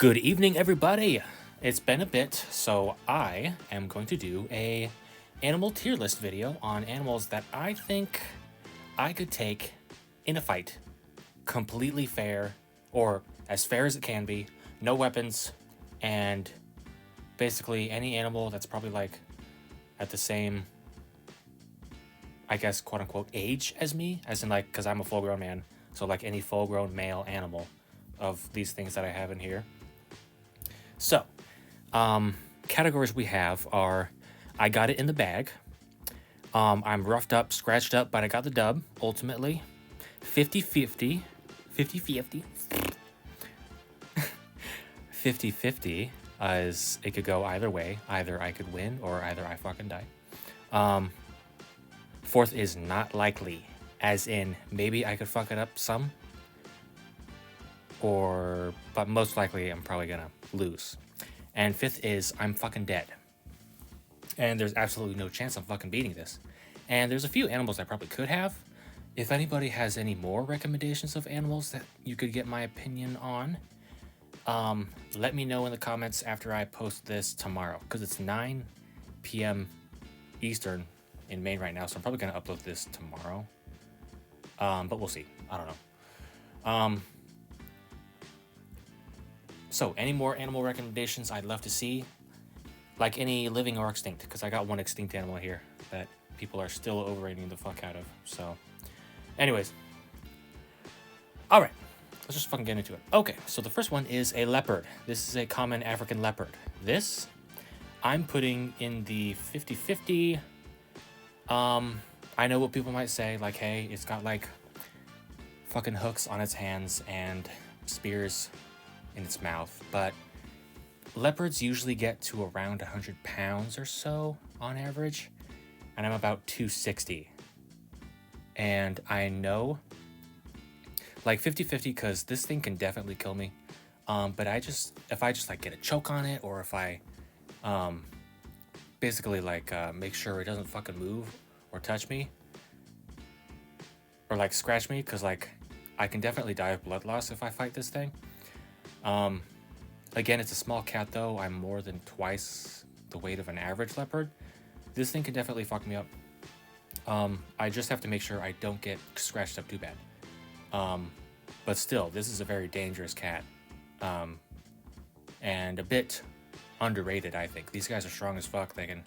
Good evening, everybody. It's been a bit, so I am going to do a animal tier list video on animals that I think I could take in a fight. Completely fair, or as fair as it can be, no weapons, and basically any animal that's probably like at the same, I guess, quote unquote, age as me, as in like, because I'm a full grown man, so like any full grown male animal of these things that I have in here. So, categories we have are, I got it in the bag, I'm roughed up, scratched up, but I got the dub, ultimately, 50-50, 50-50, 50-50, as it could go either way, either I could win or either I fucking die. Fourth is not likely, as in, maybe I could fuck it up some, but most likely I'm probably gonna lose. And fifth is I'm fucking dead. And there's absolutely no chance I'm fucking beating this. And there's a few animals I probably could have. If anybody has any more recommendations of animals that you could get my opinion on, let me know in the comments after I post this tomorrow, because it's 9 p.m. Eastern in Maine right now, so I'm probably gonna upload this tomorrow. But we'll see. I don't know. So, any more animal recommendations I'd love to see, like any living or extinct, because I got one extinct animal here that people are still overrating the fuck out of. So, anyways. Alright, let's just fucking get into it. Okay, so the first one is a leopard. This is a common African leopard. This, I'm putting in the 50-50. I know what people might say, like, hey, it's got like fucking hooks on its hands and spears in its mouth, but leopards usually get to around 100 pounds or so on average, and I'm about 260. And I know, like 50-50, because this thing can definitely kill me. But if I just like get a choke on it, or if I basically like make sure it doesn't fucking move or touch me, or like scratch me, because like I can definitely die of blood loss if I fight this thing. Again, it's a small cat though. I'm more than twice the weight of an average leopard. This thing can definitely fuck me up. I just have to make sure I don't get scratched up too bad. But still, this is a very dangerous cat. And a bit underrated, I think. These guys are strong as fuck. They can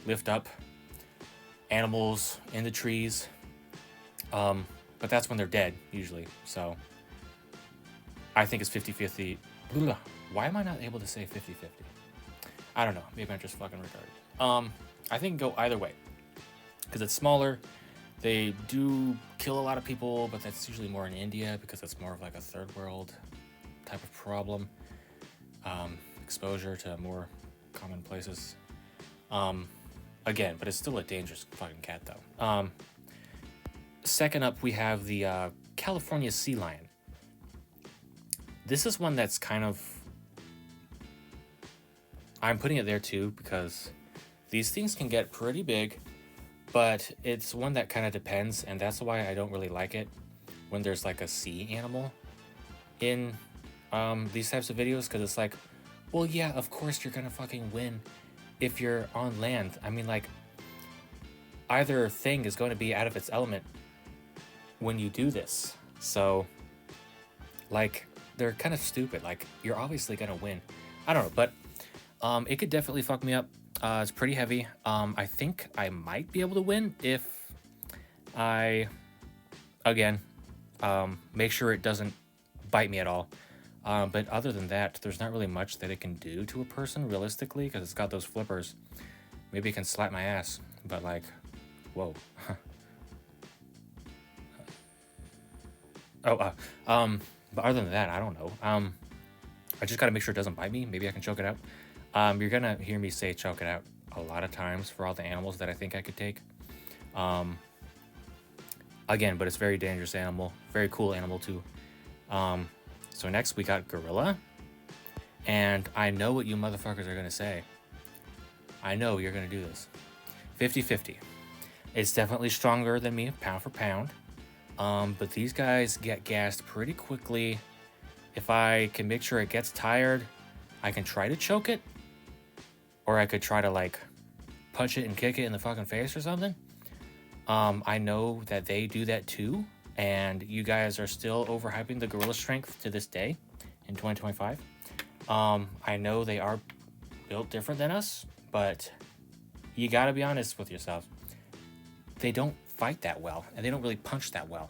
lift up animals in the trees. But that's when they're dead, usually. So I think it's 50-50. Why am I not able to say 50-50? I don't know. Maybe I'm just fucking retarded. I think go either way, because it's smaller. They do kill a lot of people, but that's usually more in India, because it's more of like a third world type of problem. Exposure to more common places. Again, but it's still a dangerous fucking cat though. Second up, we have the California sea lion. This is one that's kind of, I'm putting it there too, because these things can get pretty big, but it's one that kind of depends, and that's why I don't really like it when there's like a sea animal in these types of videos, because it's like, well, yeah, of course you're gonna fucking win if you're on land. I mean, like, either thing is going to be out of its element when you do this. So, like, they're kind of stupid. Like, you're obviously gonna win. I don't know, but it could definitely fuck me up. It's pretty heavy. I think I might be able to win if I, again, make sure it doesn't bite me at all. But other than that, there's not really much that it can do to a person, realistically, because it's got those flippers. Maybe it can slap my ass, but like, whoa. But other than that, I don't know. I just gotta make sure it doesn't bite me. Maybe I can choke it out. You're gonna hear me say choke it out a lot of times for all the animals that I think I could take. Again, but it's a very dangerous animal. Very cool animal too. So next we got gorilla. And I know what you motherfuckers are gonna say. I know you're gonna do this. 50-50. It's definitely stronger than me, pound for pound. But these guys get gassed pretty quickly, If I can make sure it gets tired, I can try to choke it. Or I could try to, like, punch it and kick it in the fucking face or something. I know that they do that too. And you guys are still overhyping the gorilla strength to this day in 2025. I know they are built different than us, but you gotta be honest with yourself. They don't fight that well, and they don't really punch that well.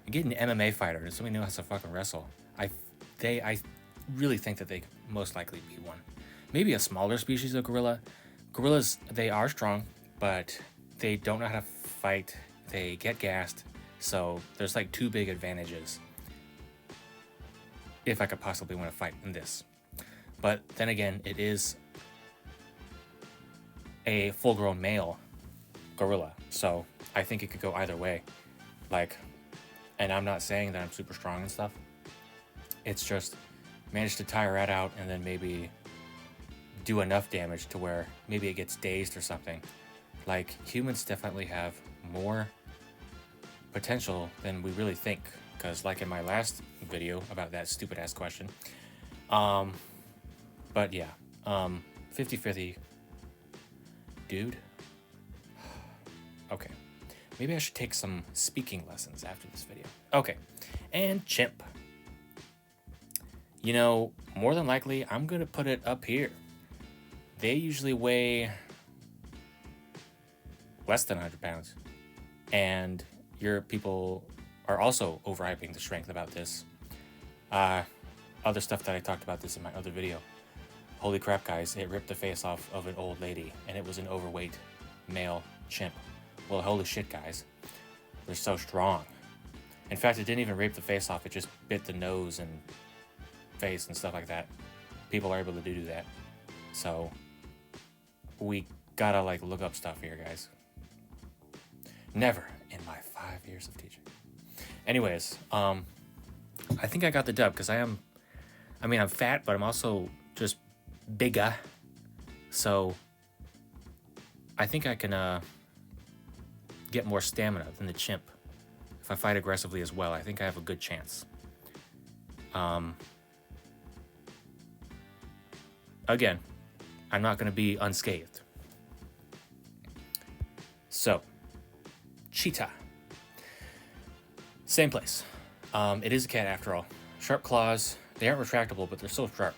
You get an MMA fighter and somebody knows how to fucking wrestle. I really think that they could most likely be one. Maybe a smaller species of gorilla. Gorillas, they are strong, but they don't know how to fight. They get gassed. So there's like 2 big advantages if I could possibly win a fight in this. But then again, it is a full-grown male gorilla. So I think it could go either way. Like, and I'm not saying that I'm super strong and stuff. It's just manage to tire it out and then maybe do enough damage to where maybe it gets dazed or something. Like, humans definitely have more potential than we really think, because like in my last video about that stupid ass question, but yeah, 50-50 dude. Okay, maybe I should take some speaking lessons after this video. Okay, and chimp, you know, more than likely I'm gonna put it up here. They usually weigh less than 100 pounds, and your people are also overhyping the strength about this. Other stuff that I talked about this in my other video. Holy crap, guys, it ripped the face off of an old lady, and it was an overweight male chimp. Well, holy shit, guys. They're so strong. In fact, it didn't even rip the face off, it just bit the nose and face and stuff like that. People are able to do that. So, we gotta, like, look up stuff here, guys. Never in my 5 years of teaching. Anyways, I think I got the dub because I'm fat, but I'm also just bigger. So I think I can get more stamina than the chimp. If I fight aggressively as well, I think I have a good chance. Again, I'm not going to be unscathed. So, cheetah. Same place. It is a cat after all. Sharp claws. They aren't retractable, but they're still sharp.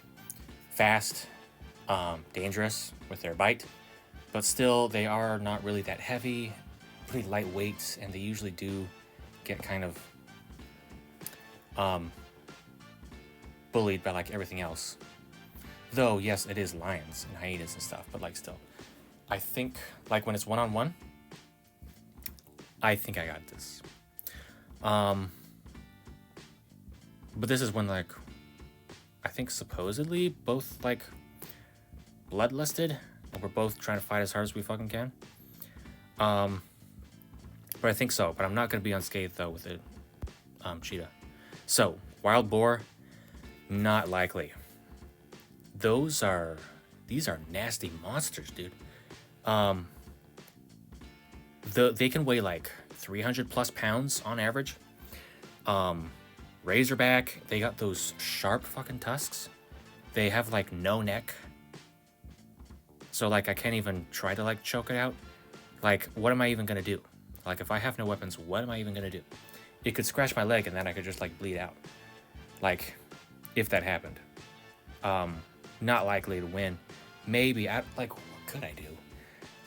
Fast. Dangerous with their bite. But still, they are not really that heavy. Pretty lightweight, and they usually do get kind of bullied by like everything else. Though, yes, it is lions and hyenas and stuff, but like still. I think, like when it's one-on-one, I think I got this. But this is when, like, I think supposedly both, like, bloodlusted, and we're both trying to fight as hard as we fucking can. But I think so, but I'm not going to be unscathed, though, with the cheetah. So, wild boar, not likely. These are nasty monsters, dude. They can weigh like 300 plus pounds on average. Razorback, they got those sharp fucking tusks. They have like no neck. So like I can't even try to like choke it out. Like, what am I even gonna do? Like, if I have no weapons, what am I even gonna do? It could scratch my leg and then I could just like bleed out. Like, if that happened. Not likely to win. Maybe, like, what could I do?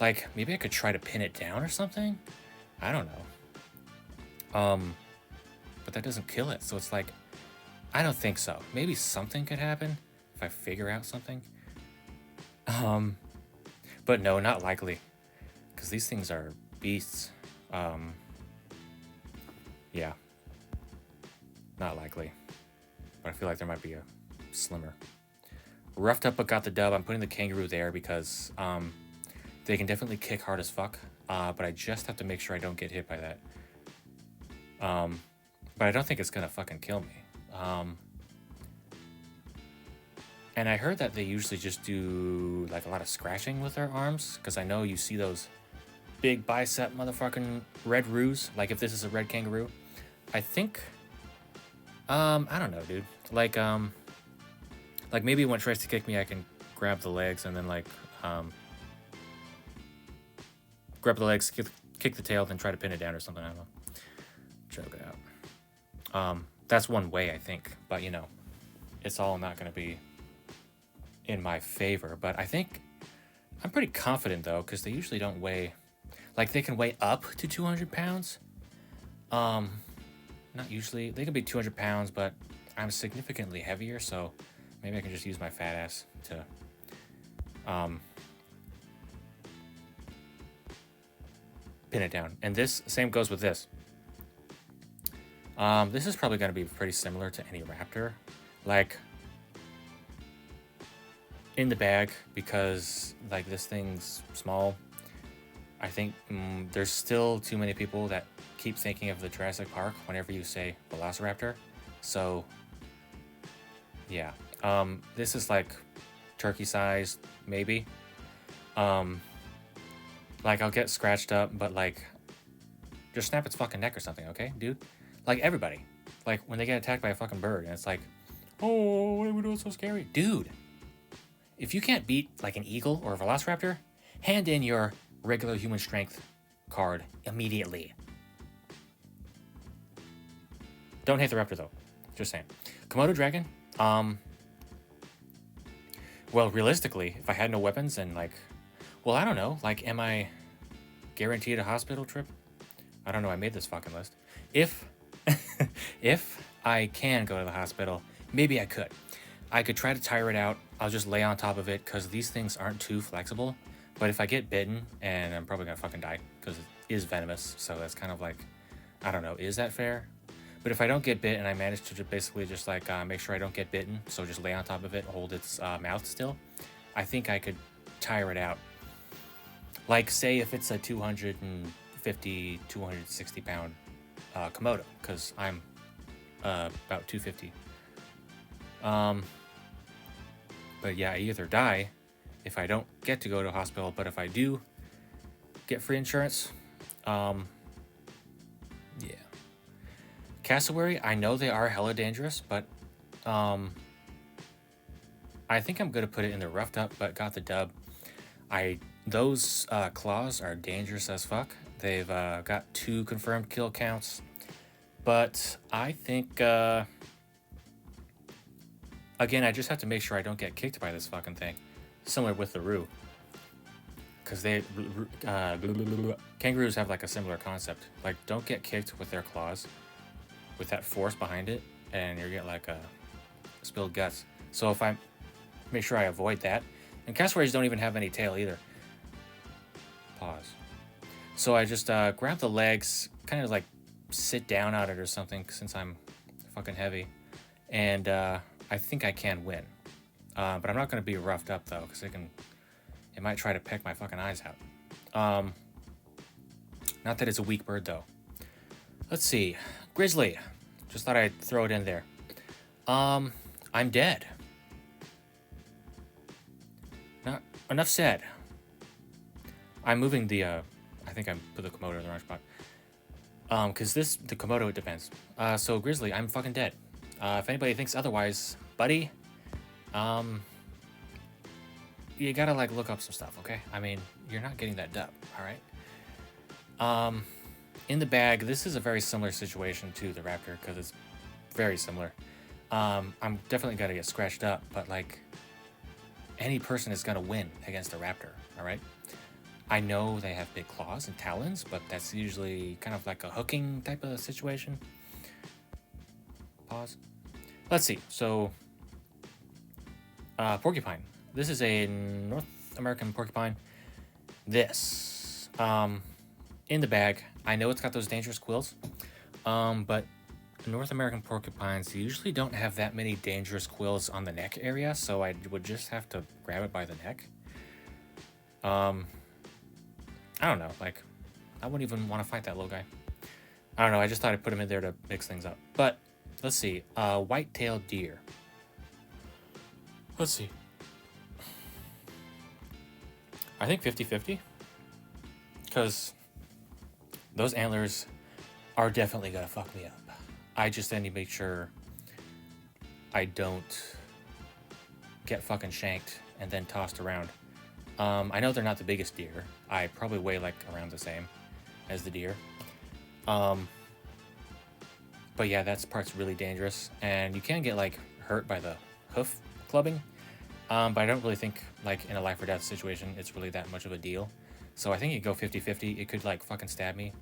Like, maybe I could try to pin it down or something? I don't know. But that doesn't kill it, so it's like, I don't think so. Maybe something could happen if I figure out something. But no, not likely. Because these things are beasts. Yeah. Not likely. But I feel like there might be a slimmer. Roughed up but got the dub. I'm putting the kangaroo there because they can definitely kick hard as fuck. But I just have to make sure I don't get hit by that. But I don't think it's gonna fucking kill me. And I heard that they usually just do like a lot of scratching with their arms, because I know you see those big bicep motherfucking red roos. Like if this is a red kangaroo, I think I don't know, dude. Like maybe when it tries to kick me, I can grab the legs and then grab the legs, kick the tail, then try to pin it down or something. I don't know. Choke it out. That's one way, I think. But, you know, it's all not going to be in my favor. But I think I'm pretty confident, though, because they usually don't weigh... Like, they can weigh up to 200 pounds. Not usually. They can be 200 pounds, but I'm significantly heavier, so maybe I can just use my fat ass to... pin it down. And this, same goes with this. This is probably going to be pretty similar to any raptor. Like, in the bag, because, like, this thing's small, I think there's still too many people that keep thinking of the Jurassic Park whenever you say Velociraptor. So, yeah. This is, like, turkey-sized, maybe. Like, I'll get scratched up, but, like, just snap its fucking neck or something, okay, dude? Like, everybody. Like, when they get attacked by a fucking bird, and it's like, oh, what are we doing so scary? Dude, if you can't beat, like, an eagle or a velociraptor, hand in your regular human strength card immediately. Don't hate the raptor, though. Just saying. Komodo dragon, well, realistically, if I had no weapons and, like... Well, I don't know. Like, am I guaranteed a hospital trip? I don't know. I made this fucking list. If I can go to the hospital, maybe I could. I could try to tire it out. I'll just lay on top of it because these things aren't too flexible. But if I get bitten, and I'm probably going to fucking die because it is venomous. So that's kind of like, I don't know. Is that fair? But if I don't get bit and I manage to basically just like make sure I don't get bitten, so just lay on top of it, hold its mouth still, I think I could tire it out. Like, say if it's a 250, 260 pound Komodo, because I'm about 250. But yeah, I either die if I don't get to go to a hospital, but if I do get free insurance, yeah. Cassowary, I know they are hella dangerous, but I think I'm gonna put it in the roughed up, but got the dub. Those claws are dangerous as fuck. They've got 2 confirmed kill counts. But I think, again, I just have to make sure I don't get kicked by this fucking thing. Similar with the Roo. Because kangaroos have like a similar concept. Like, don't get kicked with their claws, with that force behind it, and you get like spilled guts. So if I make sure I avoid that. And cassowaries don't even have any tail either. Pause. So I just grab the legs, kind of like sit down on it or something, since I'm fucking heavy. And I think I can win. But I'm not going to be roughed up, though, because it might try to peck my fucking eyes out. Not that it's a weak bird, though. Let's see. Grizzly. Just thought I'd throw it in there. I'm dead. Not enough said. I'm moving the, I think I put the Komodo in the wrong spot. Because the Komodo, it depends. So Grizzly, I'm fucking dead. If anybody thinks otherwise, buddy, you gotta, like, look up some stuff, okay? I mean, you're not getting that dub, alright? In the bag, this is a very similar situation to the raptor, because it's very similar. I'm definitely gonna get scratched up, but, like, any person is gonna win against a raptor, alright? I know they have big claws and talons, but that's usually kind of like a hooking type of situation. Pause. Let's see. So, porcupine. This is a North American porcupine. This, in the bag. I know it's got those dangerous quills, but North American porcupines usually don't have that many dangerous quills on the neck area, so I would just have to grab it by the neck. I don't know, like, I wouldn't even want to fight that little guy. I don't know, I just thought I'd put him in there to mix things up. But, let's see, white-tailed deer. Let's see. I think 50-50. Because those antlers are definitely gonna fuck me up. I just need to make sure I don't get fucking shanked and then tossed around. I know they're not the biggest deer. I probably weigh like around the same as the deer. But yeah, that part's really dangerous, and you can get like hurt by the hoof clubbing. But I don't really think like in a life or death situation it's really that much of a deal. So I think you go 50-50. It could like fucking stab me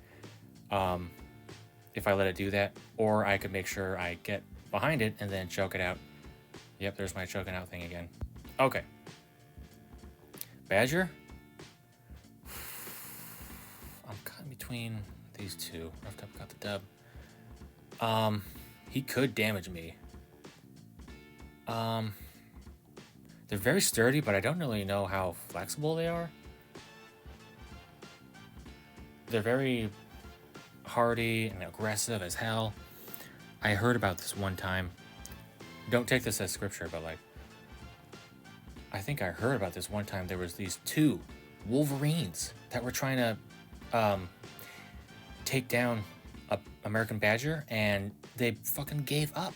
if I let it do that, or I could make sure I get behind it and then choke it out. Yep, there's my choking out thing again. Okay. Badger? I'm caught in between these two. Roughed up, got the dub. He could damage me. They're very sturdy, but I don't really know how flexible they are. They're very hardy and aggressive as hell. I heard about this one time. Don't take this as scripture, but like, I think I heard about this one time. There was these two wolverines that were trying to take down a American badger, and they fucking gave up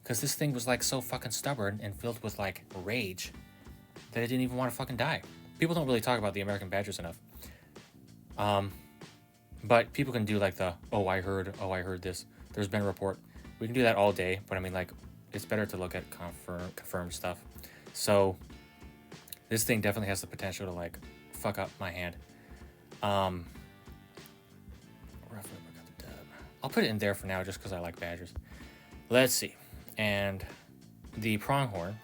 because this thing was like so fucking stubborn and filled with like rage that it didn't even want to fucking die. People don't really talk about the American badgers enough. But people can do like the, oh I heard this, there's been a report. We can do that all day, but I mean, like, it's better to look at confirmed stuff. So this thing definitely has the potential to like fuck up my hand. Roughly, I got the dub. I'll put it in there for now just because I like badgers. Let's see. And the pronghorn,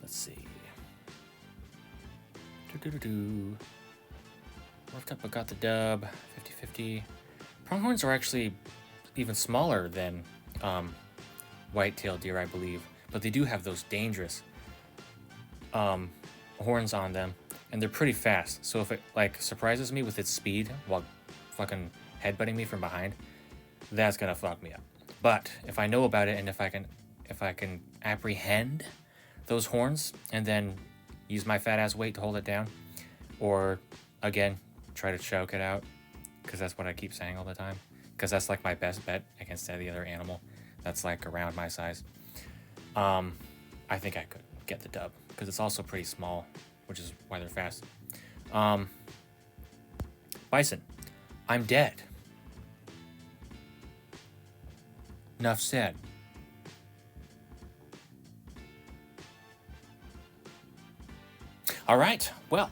let's see. Roughed up, I got the dub. 50-50. Pronghorns are actually even smaller than white-tailed deer, I believe, but they do have those dangerous horns on them, and they're pretty fast. So if it like surprises me with its speed while fucking headbutting me from behind, that's gonna fuck me up. But if I know about it, and if I can apprehend those horns and then use my fat ass weight to hold it down, or again try to choke it out, because that's what I keep saying all the time, because that's like my best bet against any other animal that's like around my size. I think I could get the dub because it's also pretty small, which is why they're fast. Bison, I'm dead. Enough said. All right, well,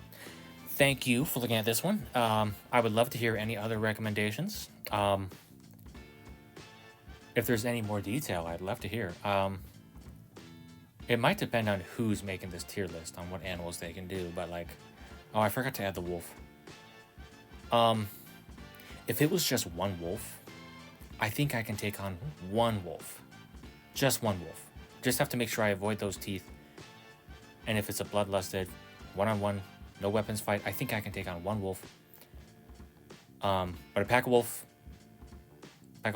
thank you for looking at this one. I would love to hear any other recommendations. If there's any more detail, I'd love to hear. It might depend on who's making this tier list, on what animals they can do, but like, oh, I forgot to add the wolf. If it was just one wolf, I think I can take on one wolf. Just one wolf. Just have to make sure I avoid those teeth. And if it's a bloodlusted, one-on-one, no weapons fight, I think I can take on one wolf. But a pack of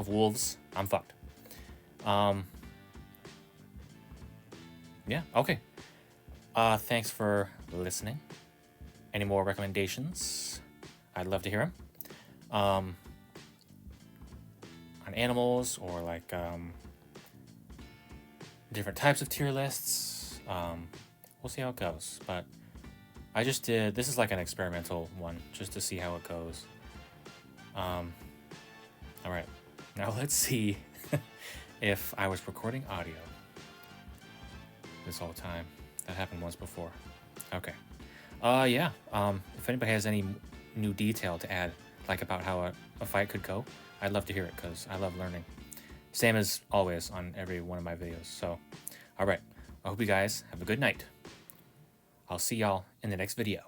wolves, I'm fucked. Yeah, okay. Thanks for listening. Any more recommendations? I'd love to hear them. On animals, or like different types of tier lists. We'll see how it goes. But I just did, this is like an experimental one, just to see how it goes. All right, now let's see if I was recording audio this whole time. That happened once before. Okay. Yeah. If anybody has any new detail to add, like about how a fight could go, I'd love to hear it, because I love learning. Same as always on every one of my videos. So, all right. I hope you guys have a good night. I'll see y'all in the next video.